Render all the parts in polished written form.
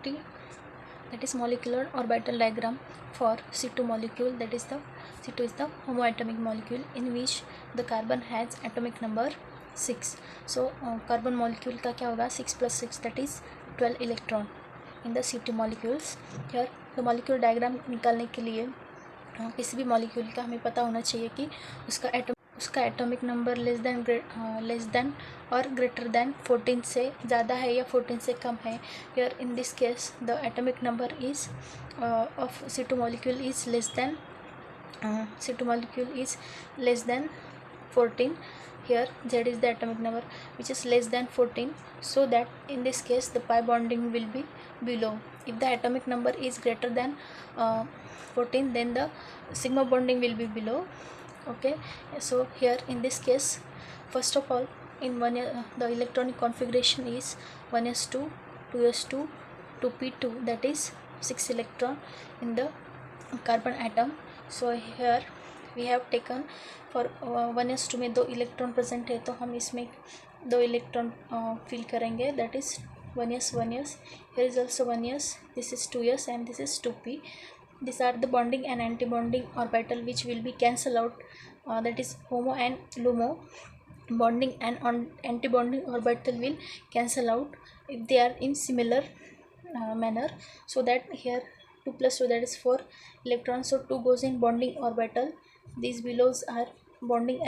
MOT, that is molecular orbital diagram for C2 molecule, that is the C2 is the homoatomic molecule in which the carbon has atomic number 6. So carbon molecule का क्या होगा 6 + 6 that is 12 electron in the C2 molecules. Here the molecular diagram निकालने के लिए किसी भी molecule का हमें पता होना चाहिए कि उसका एटॉमिक नंबर लेस देन और ग्रेटर देन 14 से ज़्यादा है या 14 से कम है. Here in this case the atomic number is of C2 molecule is less than C2 molecule is less than 14. Here Z is the atomic number which is less than 14, so that in this case the pi bonding will be below. If the atomic number is greater than 14, then the sigma bonding will be below. Okay, so here in this case, first of all, in the electronic configuration is 1s2, 2s2, 2p2, that is 6 electron in the carbon atom. So here we have taken for 1s2 में 2 electron present है, तो हम इसमें 2 electron fill करेंगे, that is 1s 1s. Here is also 1s, this is 2s and this is 2p. These are the bonding and anti-bonding orbital which will be cancel out, that is HOMO and LUMO. Bonding and anti-bonding orbital will cancel out if they are in similar manner, so that here 2 + 2 that is 4 electrons, so 2 goes in bonding orbital. These belows are bonding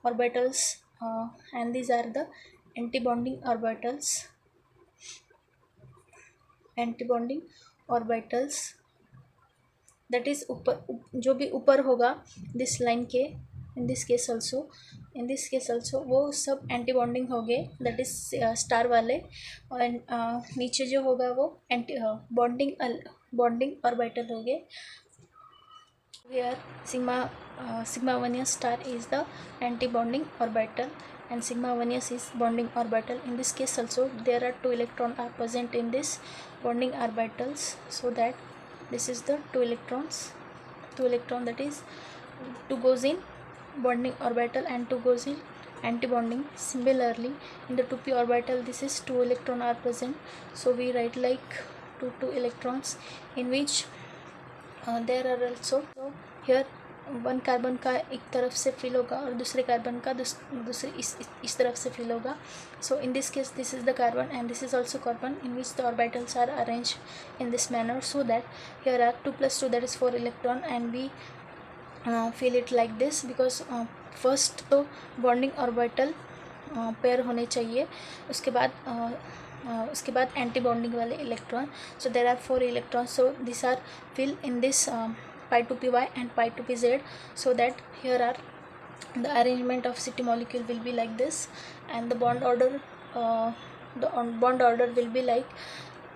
orbitals, and these are the anti-bonding orbitals, that is ऊपर जो भी ऊपर होगा this line के, in this case also वो सब anti bonding हो गए, दैट इज स्टार वाले, और नीचे जो होगा वो एंटी बॉन्डिंग ऑर्बिटल हो गए. Here sigma 1s star is the anti-bonding orbital and sigma 1s is bonding orbital. In this case also there are 2 electrons are present in this bonding orbitals, so that this is the 2 electron, that is 2 goes in bonding orbital and 2 goes in anti-bonding. Similarly in the 2p orbital this is 2 electron are present, so we write like 2 electrons in which there are also, so here one carbon का एक तरफ से fill होगा और दूसरे carbon का दूसरे इस तरफ से फिल होगा. So in this case this is the carbon and this is also carbon in which the orbitals are arrange in this manner, so that here are 2 + 2 that is 4 electron and we fill it like this, because first तो bonding orbital pair होने चाहिए, उसके बाद anti bonding वाले electron. So there are 4 electrons, so these are filled in this pi 2py and pi 2pz, so that here are the arrangement of CT molecule will be like this, and the bond order will be like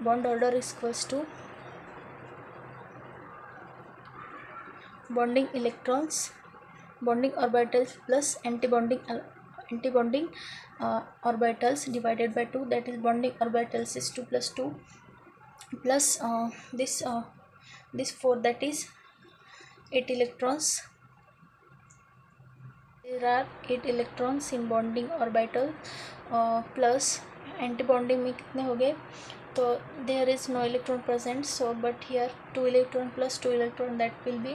bond order is equals to bonding electrons, bonding orbitals plus anti-bonding orbitals divided by 2, that is bonding orbitals is 2 + 2 plus this 4, that is 8 electrons. There are 8 electrons in bonding orbital plus anti-bonding में कितने हो गए, तो there is no electron present, so but here 2 electron plus 2 electron, that will be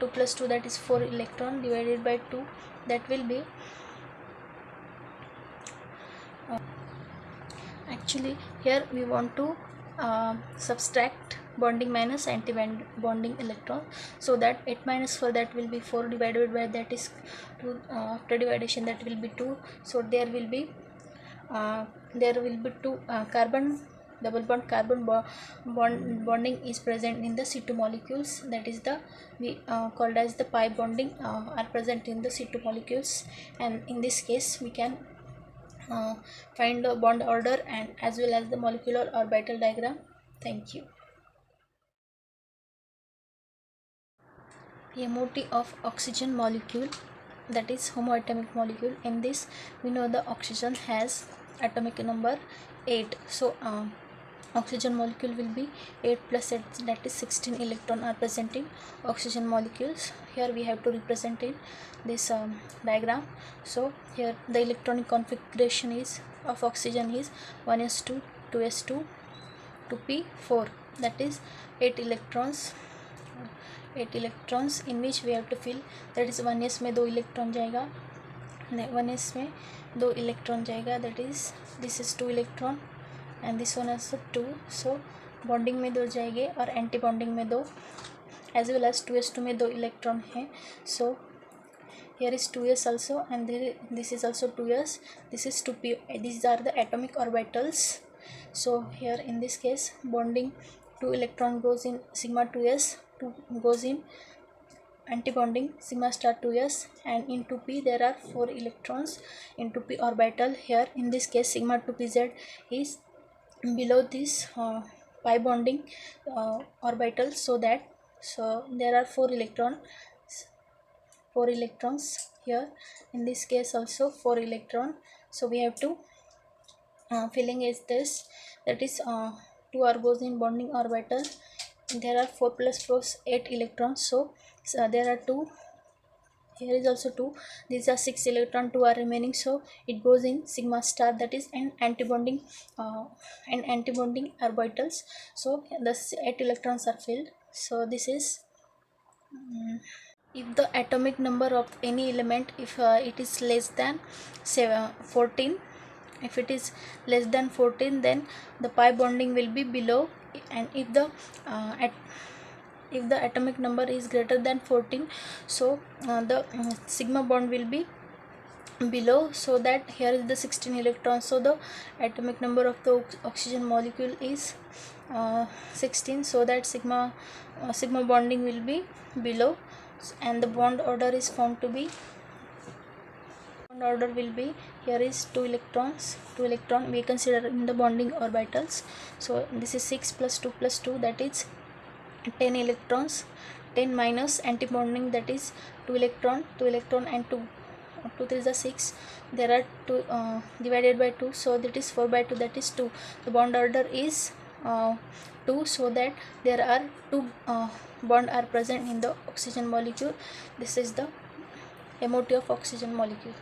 2 + 2 that is 4 electron divided by 2, that will be actually here we want to subtract bonding minus anti-bonding electron, so that 8 - 4 that will be 4 divided by that is 2, after division that will be 2, so there will be 2 carbon double bond carbon bonding is present in the C2 molecules, that is the we called as the pi bonding are present in the C2 molecules, and in this case we can find the bond order and as well as the molecular orbital diagram. Thank you. MOT of oxygen molecule, that is homoatomic molecule. In this we know the oxygen has atomic number 8, so oxygen molecule will be 8 + 8, that is 16 electron are present in oxygen molecules. Here we have to represent in this diagram. So here the electronic configuration is of oxygen is 1s2, 2s2, 2p4, that is 8 electrons in which we have to fill, that is 1s में 2 electron जाएगा, 1s में 2 electron जाएगा, that is this is 2 electron and this one also 2, so bonding में 2 जाएंगे और anti bonding में 2, as well as 2s2 में 2 electron हैं, so here is 2s also and there this is also 2s, this is 2p, these are the atomic orbitals. So here in this case bonding 2 electron goes in sigma 2s, 2 goes in anti-bonding sigma star 2s, and in 2p there are 4 electrons in 2p orbital. Here in this case sigma 2pz is below this pi bonding orbital, so there are 4 electrons here. In this case also 4 electron, so we have to filling is this, that is 2 are goes in bonding orbital, there are 4 plus 4 8 electrons, so there are 2, here is also 2, these are 6 electron, 2 are remaining, so it goes in sigma star, that is an anti-bonding orbitals, so the 8 electrons are filled. So this is if the atomic number of any element, if it is less than 14, if it is less than 14 then the pi bonding will be below, and if the atomic number is greater than 14, so the sigma bond will be below, so that here is the 16 electrons, so the atomic number of the oxygen molecule is 16, so that sigma bonding will be below, and the bond order is found to be, bond order will be, here is 2 electron we consider in the bonding orbitals, so this is 6 plus 2 plus 2, that is 10 electrons, 10 minus anti-bonding, that is 2 electron and 2 3 is 6, there are 2 divided by 2, so that is 4 by 2, that is 2, the bond order is 2, so that there are 2 bond are present in the oxygen molecule. This is the MOT of oxygen molecule.